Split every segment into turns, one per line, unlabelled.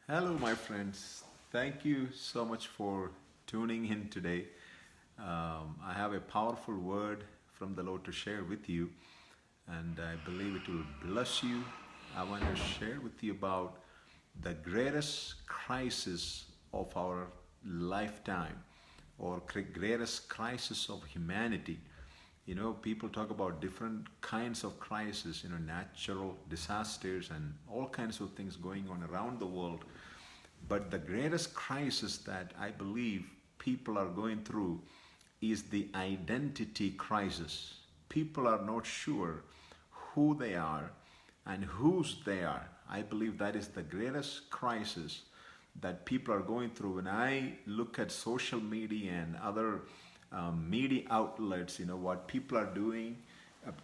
Hello, my friends. Thank you so much for tuning in today. I have a powerful word from the Lord to share with you, and I believe it will bless you. I want to share with you about the greatest crisis of our lifetime or greatest crisis of humanity. People talk about different kinds of crises, natural disasters and all kinds of things going on around the world. But the greatest crisis that I believe people are going through is the identity crisis. People are not sure who they are and whose they are. I believe that is the greatest crisis that people are going through. When I look at social media and other media outlets, what people are doing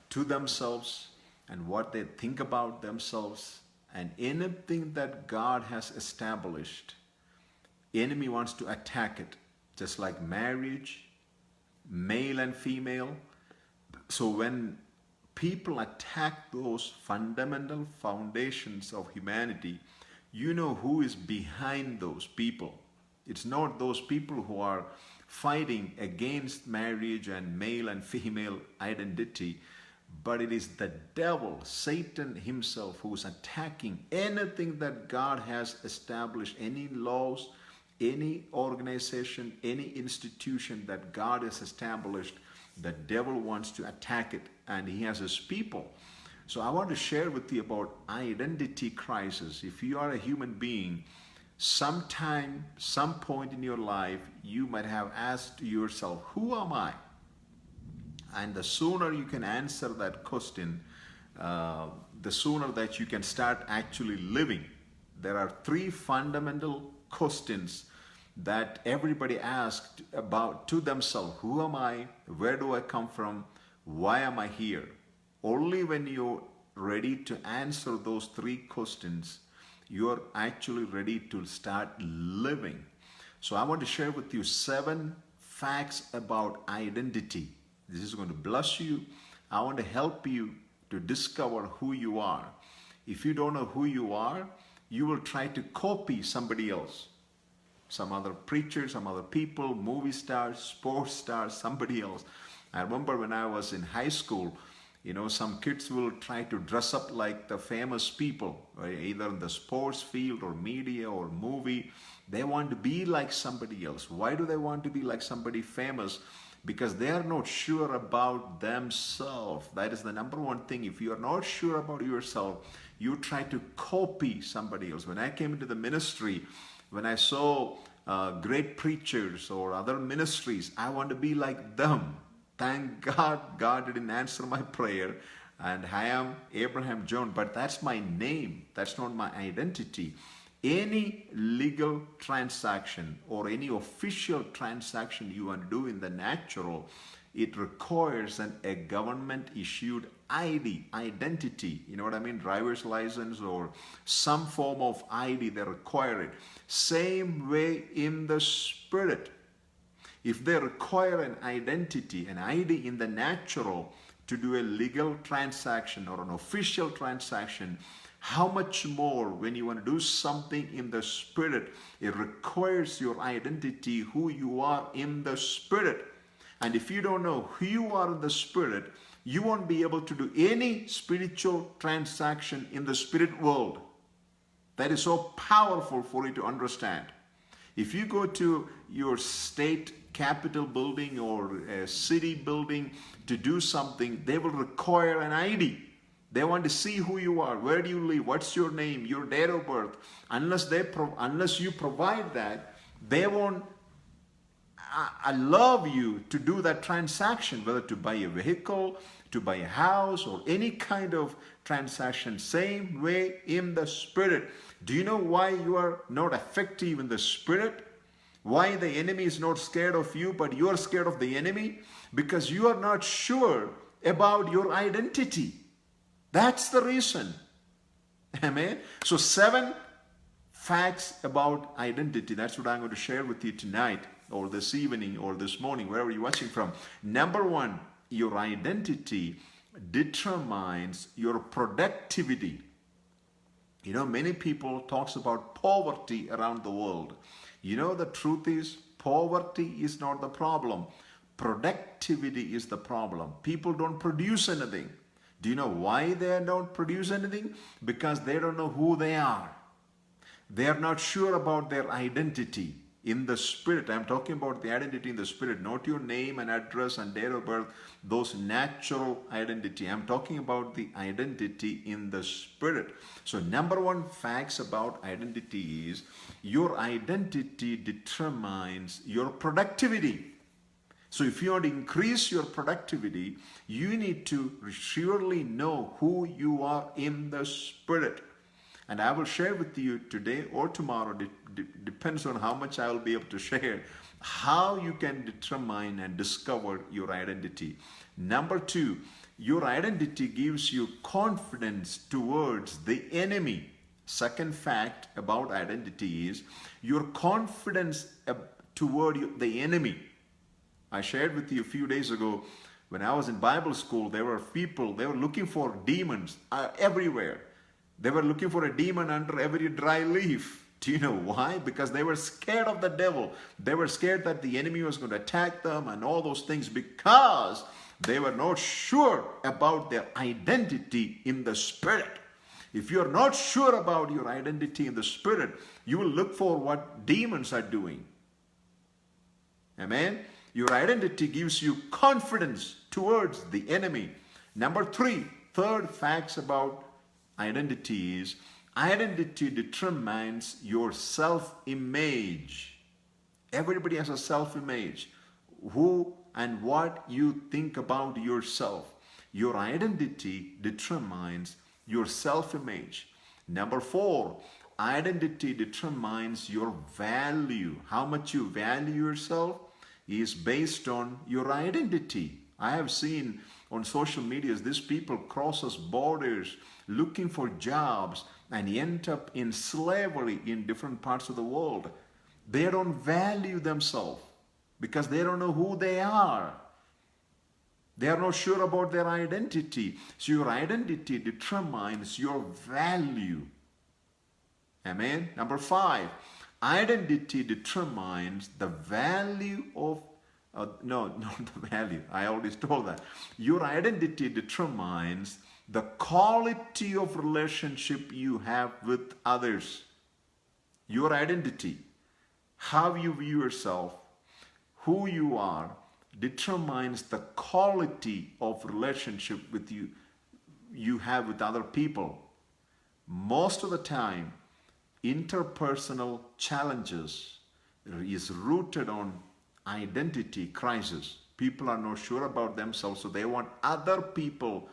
to themselves and what they think about themselves and anything that God has established, enemy wants to attack it, just like marriage, male and female. So when people attack those fundamental foundations of humanity, you know who is behind those people. It's not those people who are fighting against marriage and male and female identity, but it is the devil, Satan himself, who is attacking anything that God has established, any laws, any organization, any institution that God has established. The devil wants to attack it, and he has his people. So I want to share with you about identity crisis. If you are a human being, sometime, some point in your life, you might have asked yourself, who am I? And the sooner you can answer that question, the sooner that you can start actually living. There are three fundamental questions that everybody asked about to themselves. Who am I? Where do I come from? Why am I here? Only when you're ready to answer those three questions, you're actually ready to start living. So I want to share with you 7 facts about identity. This is going to bless you. I want to help you to discover who you are. If you don't know who you are, you will try to copy somebody else. Some other preacher, some other people, movie stars, sports stars, somebody else. I remember when I was in high school, some kids will try to dress up like the famous people, right? Either in the sports field or media or movie. They want to be like somebody else. Why do they want to be like somebody famous? Because they are not sure about themselves. That is the number one thing. If you are not sure about yourself, you try to copy somebody else. When I came into the ministry, when I saw great preachers or other ministries, I want to be like them. Thank God, God didn't answer my prayer. And I am Abraham John, but that's my name. That's not my identity. Any legal transaction or any official transaction you want to do in the natural, it requires a government issued ID, identity. You know what I mean? Driver's license or some form of ID, they require it. Same way in the spirit. If they require an identity, an ID in the natural to do a legal transaction or an official transaction, how much more when you want to do something in the spirit, it requires your identity, who you are in the spirit. And if you don't know who you are in the spirit, you won't be able to do any spiritual transaction in the spirit world. That is so powerful for you to understand. If you go to your state capitol building or a city building to do something, they will require an ID. They want to see who you are, where do you live, what's your name, your date of birth. Unless you provide that, they won't allow you to do that transaction, whether to buy a vehicle, to buy a house, or any kind of transaction. Same way in the spirit. Do you know why you are not effective in the spirit? Why the enemy is not scared of you, but you are scared of the enemy? Because you are not sure about your identity. That's the reason. Amen. So 7 facts about identity. That's what I'm going to share with you tonight or this evening or this morning, wherever you're watching from. Number 1, your identity determines your productivity. You know, many people talks about poverty around the world. You know, the truth is poverty is not the problem. Productivity is the problem. People don't produce anything. Do you know why they don't produce anything? Because they don't know who they are. They are not sure about their identity in the spirit. I'm talking about the identity in the spirit, not your name and address and date of birth, those natural identity. I'm talking about the identity in the spirit. So number one facts about identity is your identity determines your productivity. So if you want to increase your productivity, you need to surely know who you are in the spirit. And I will share with you today or tomorrow, depends on how much I will be able to share, how you can determine and discover your identity. Number two, your identity gives you confidence towards the enemy. Second fact about identity is your confidence toward the enemy. I shared with you a few days ago when I was in Bible school, there were people, they were looking for demons everywhere. They were looking for a demon under every dry leaf. Do you know why? Because they were scared of the devil. They were scared that the enemy was going to attack them and all those things because they were not sure about their identity in the spirit. If you're not sure about your identity in the spirit, you will look for what demons are doing. Amen? Your identity gives you confidence towards the enemy. Number three, third facts about identity is identity determines your self-image. Everybody has a self-image. Who and what you think about yourself. Your identity determines your self-image. Number four, identity determines your value. How much you value yourself is based on your identity. I have seen on social media, these people crosses borders looking for jobs and end up in slavery in different parts of the world. They don't value themselves because they don't know who they are. They are not sure about their identity. So your identity determines your value. Amen. Number five, identity determines the value of not the value. I already told that. Your identity determines the quality of relationship you have with others. Your identity, how you view yourself, who you are, determines the quality of relationship with you have with other people. Most of the time, interpersonal challenges is rooted on identity crisis. People are not sure about themselves, so they want other people.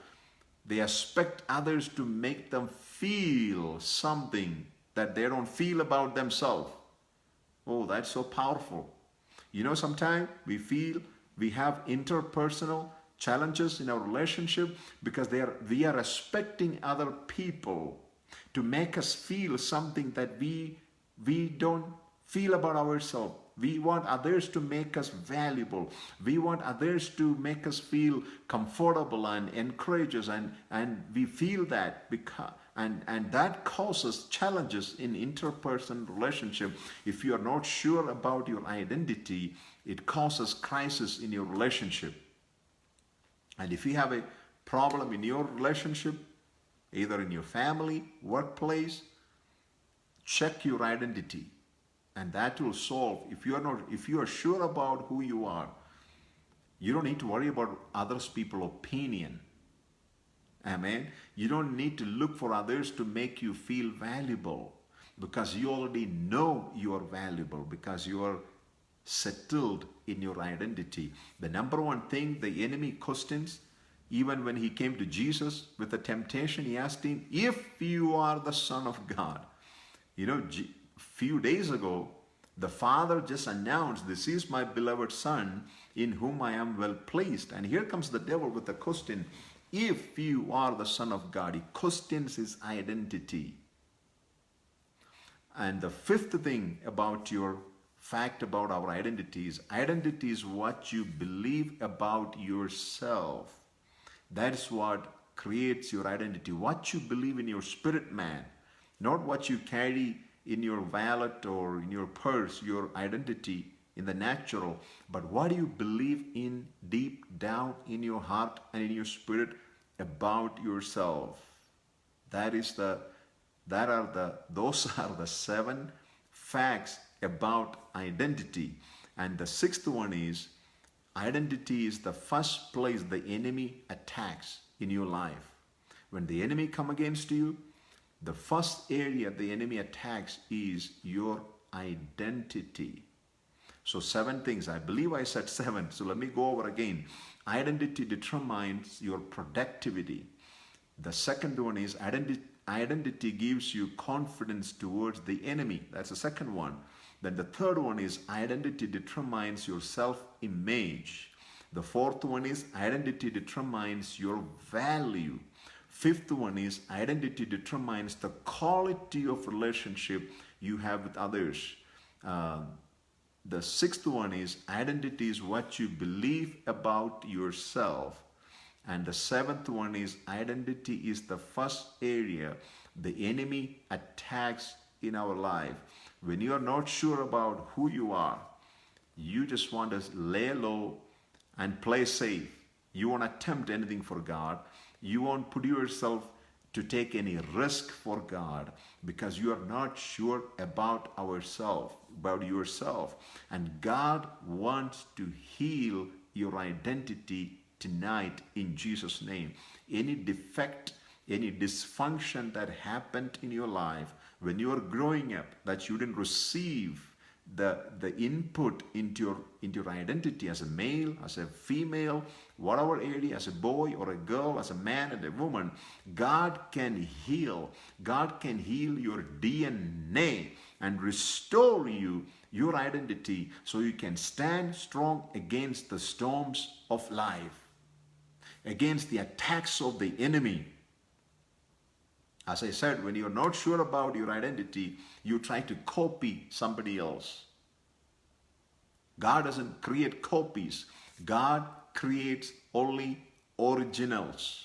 They expect others to make them feel something that they don't feel about themselves. Oh, that's so powerful. You know, sometimes we feel we have interpersonal challenges in our relationship because we are expecting other people to make us feel something that we don't feel about ourselves. We want others to make us valuable. We want others to make us feel comfortable and encourage us, and we feel that and that causes challenges in interpersonal relationship. If you are not sure about your identity, it causes crisis in your relationship. And if you have a problem in your relationship, either in your family, workplace, check your identity. And that will solve. If you are sure about who you are, you don't need to worry about others people's opinion. Amen. You don't need to look for others to make you feel valuable, because you already know you are valuable, because you are settled in your identity. The number one thing the enemy questions, even when he came to Jesus with the temptation, he asked him, if you are the Son of God. You know, few days ago, the Father just announced, this is my beloved Son in whom I am well pleased. And here comes the devil with the question, if you are the Son of God. He questions his identity. And the fifth thing about your fact about our identity is what you believe about yourself. That is what creates your identity. What you believe in your spirit man. Not what you carry in your wallet or in your purse, your identity in the natural, but what do you believe in deep down in your heart and in your spirit about yourself. That is the those are the 7 facts about identity. And the 6th one is, identity is the first place the enemy attacks in your life. When the enemy come against you, the first area the enemy attacks is your identity. So 7 things. I believe I said 7. So let me go over again. Identity determines your productivity. The second one is identity gives you confidence towards the enemy. That's the second one. Then the third one is identity determines your self-image. The fourth one is identity determines your value. Fifth one is identity determines the quality of relationship you have with others. The sixth one is identity is what you believe about yourself. And the 7th one is identity is the first area the enemy attacks in our life. When you are not sure about who you are, you just want to lay low and play safe. You won't attempt anything for God. You won't put yourself to take any risk for God because you are not sure about yourself. And God wants to heal your identity tonight in Jesus' name. Any defect, any dysfunction that happened in your life when you were growing up, that you didn't receive the input into your identity as a male, as a female, whatever area, as a boy or a girl, as a man and a woman, God can heal. God can heal your DNA and restore your identity so you can stand strong against the storms of life, against the attacks of the enemy. As I said, when you're not sure about your identity, you try to copy somebody else. God doesn't create copies. God creates only originals.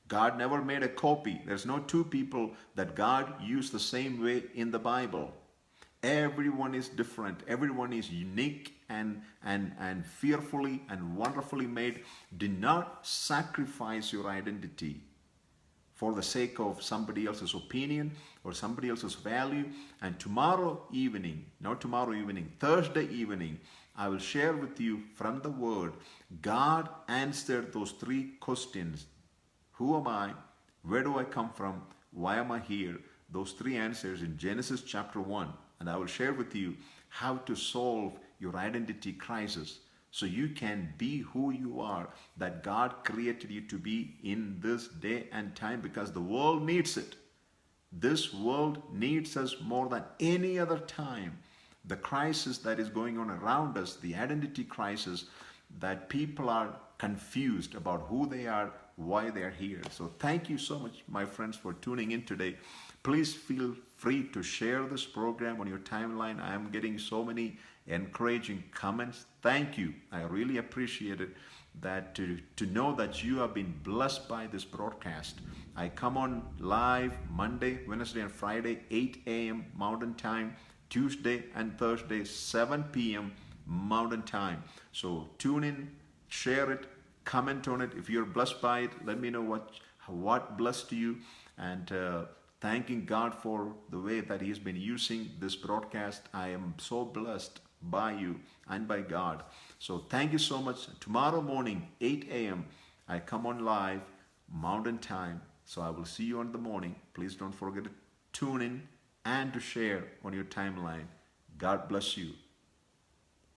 God never made a copy. There's no 2 people that God used the same way in the Bible. Everyone is different. Everyone is unique and fearfully and wonderfully made. Do not sacrifice your identity for the sake of somebody else's opinion or somebody else's value. And Thursday evening, I will share with you from the Word. God answered those 3 questions. Who am I? Where do I come from? Why am I here? Those 3 answers in Genesis chapter 1. And I will share with you how to solve your identity crisis so you can be who you are, that God created you to be in this day and time, because the world needs it. This world needs us more than any other time. The crisis that is going on around us, the identity crisis, that people are confused about who they are, why they are here. So thank you so much, my friends, for tuning in today. Please feel free to share this program on your timeline. I am getting so many encouraging comments. Thank you. I really appreciate it, that to know that you have been blessed by this broadcast. I come on live Monday, Wednesday, and Friday, 8 a.m. Mountain Time, Tuesday and Thursday, 7 p.m. Mountain Time. So tune in, share it, comment on it. If you're blessed by it, let me know what blessed you. And thanking God for the way that He has been using this broadcast. I am so blessed by you and by God. So thank you so much. Tomorrow morning, 8 a.m., I come on live, Mountain Time. So I will see you in the morning. Please don't forget to tune in and to share on your timeline. God bless you.